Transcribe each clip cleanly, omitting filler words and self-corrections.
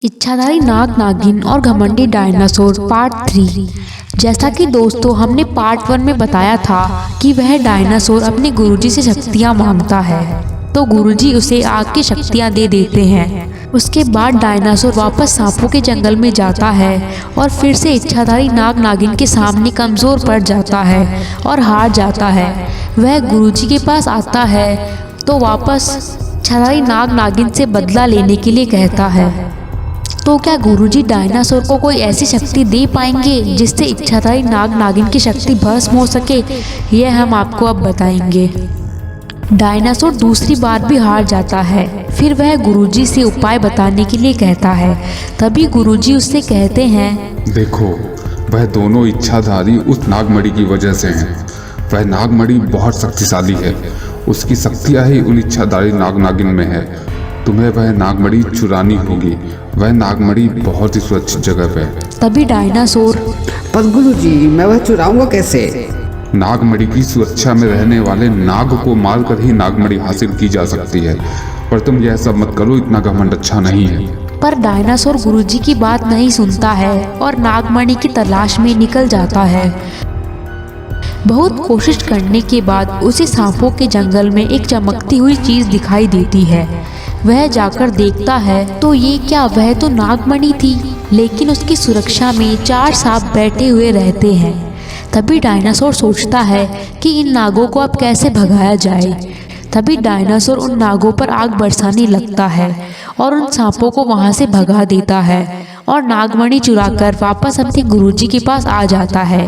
इच्छाधारी नाग नागिन और घमंडी डायनासोर पार्ट 3। जैसा कि दोस्तों हमने पार्ट 1 में बताया था कि वह डायनासोर अपने गुरुजी से शक्तियां मांगता है तो गुरुजी उसे आग की शक्तियां दे देते हैं। उसके बाद डायनासोर वापस सांपों के जंगल में जाता है और फिर से इच्छाधारी नाग नागिन के सामने कमज़ोर पड़ जाता है और हार जाता है। वह गुरुजी के पास आता है तो वापस इच्छाधारी नाग नागिन से बदला लेने के लिए कहता है। तो क्या गुरुजी डायनासोर को कोई ऐसी शक्ति दे पाएंगे जिससे इच्छाधारी नाग नागिन की शक्ति भस्म हो सके? यह हम आपको अब बताएंगे। डायनासोर दूसरी बार भी हार जाता है। फिर वह गुरुजी से उपाय बताने के लिए कहता है। तभी गुरुजी उससे कहते हैं, देखो वह दोनों इच्छाधारी उस नागमणि की वजह से हैं। वह नागमणि बहुत शक्तिशाली है। उसकी शक्तियाँ ही उन इच्छाधारी नाग नागिन में है। तुम्हें वह नागमणि चुरानी होगी। वह नागमणि बहुत ही सुरक्षित जगह पे है। तभी डायनासोर, पर गुरुजी मैं वह चुराऊंगा कैसे? नागमणि की सुरक्षा में रहने वाले नाग को मारकर ही नागमणि हासिल की जा सकती है। पर तुम यह सब मत करो, इतना घमंड अच्छा नहीं है। पर डायनासोर गुरुजी की बात नहीं सुनता है और नागमणि की तलाश में निकल जाता है। बहुत कोशिश करने के बाद उसे सांपों के जंगल में एक चमकती हुई चीज दिखाई देती है। वह जाकर देखता है तो ये क्या, वह तो नागमणि थी, लेकिन उसकी सुरक्षा में 4 सांप बैठे हुए रहते हैं। तभी डायनासोर सोचता है कि इन नागों को अब कैसे भगाया जाए। तभी डायनासोर उन नागों पर आग बरसाने लगता है और उन सांपों को वहां से भगा देता है और नागमणि चुराकर वापस अपने गुरुजी के पास आ जाता है।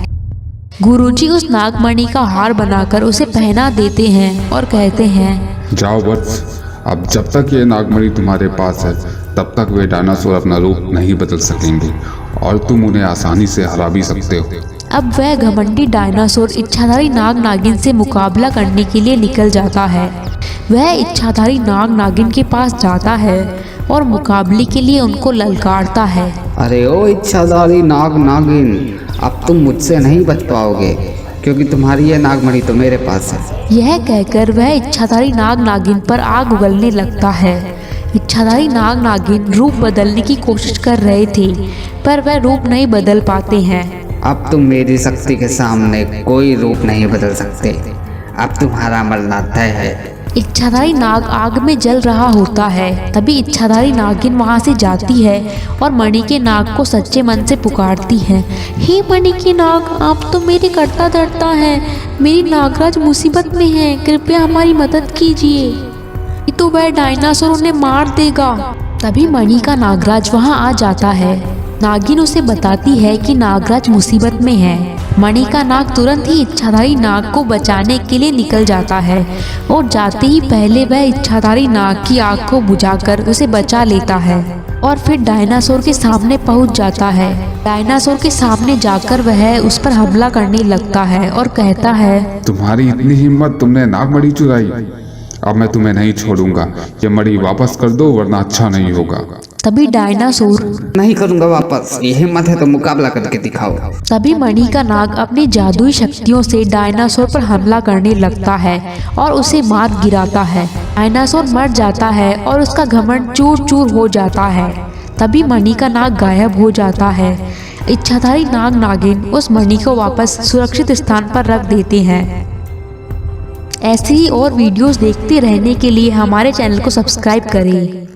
गुरुजी उस नागमणि का हार बनाकर उसे पहना देते हैं और कहते हैं, जाओ वत्स, अब जब तक ये नागमणि तुम्हारे पास है तब तक वे डायनासोर अपना रूप नहीं बदल सकेंगे और तुम उन्हें आसानी से हरा भी सकते हो। अब वह घमंडी डायनासोर इच्छाधारी नाग नागिन से मुकाबला करने के लिए निकल जाता है। वह इच्छाधारी नाग नागिन के पास जाता है और मुकाबले के लिए उनको ललकारता है। अरे ओ इच्छाधारी नाग नागिन, अब तुम मुझसे नहीं बच पाओगे क्योंकि तुम्हारी यह नागमणि तो मेरे पास है। यह कहकर वह इच्छाधारी नाग नागिन पर आग उगलने लगता है। इच्छाधारी नाग नागिन रूप बदलने की कोशिश कर रहे थे पर वह रूप नहीं बदल पाते हैं। अब तुम मेरी शक्ति के सामने कोई रूप नहीं बदल सकते। अब तुम्हारा मरना तय है। इच्छाधारी नाग आग में जल रहा होता है। तभी इच्छाधारी नागिन वहां से जाती है और मणि के नाग को सच्चे मन से पुकारती है। हे मणि के नाग, आप तो मेरे करता धरता है। मेरी नागराज मुसीबत में है, कृपया हमारी मदद कीजिए, नहीं तो वह डायनासोर उन्हें मार देगा। तभी मणि का नागराज वहां आ जाता है। नागिन उसे बताती है कि नागराज मुसीबत में है। मणि का नाग तुरंत ही इच्छाधारी नाग को बचाने के लिए निकल जाता है और जाते ही पहले वह इच्छाधारी नाग की आग को बुझाकर उसे बचा लेता है और फिर डायनासोर के सामने पहुंच जाता है। डायनासोर के सामने जाकर वह उस पर हमला करने लगता है और कहता है, तुम्हारी इतनी हिम्मत, तुमने नागमणि चुराई। अब मैं तुम्हें नहीं छोड़ूंगा। ये मणि वापस कर दो वरना अच्छा नहीं होगा। तभी डायनासोर, नहीं करूंगा वापस, ये हिम्मत है तो मुकाबला करके दिखाओ। तभी मणि का नाग अपनी जादुई शक्तियों से डायनासोर पर हमला करने लगता है और उसे मार गिराता है। डायनासोर मर जाता है और उसका घमंड चूर चूर हो जाता है। तभी मणि का नाग गायब हो जाता है। इच्छाधारी नाग नागिन उस मणि को वापस सुरक्षित स्थान पर रख देते हैं। ऐसे ही और वीडियोस देखते रहने के लिए हमारे चैनल को सब्सक्राइब करें।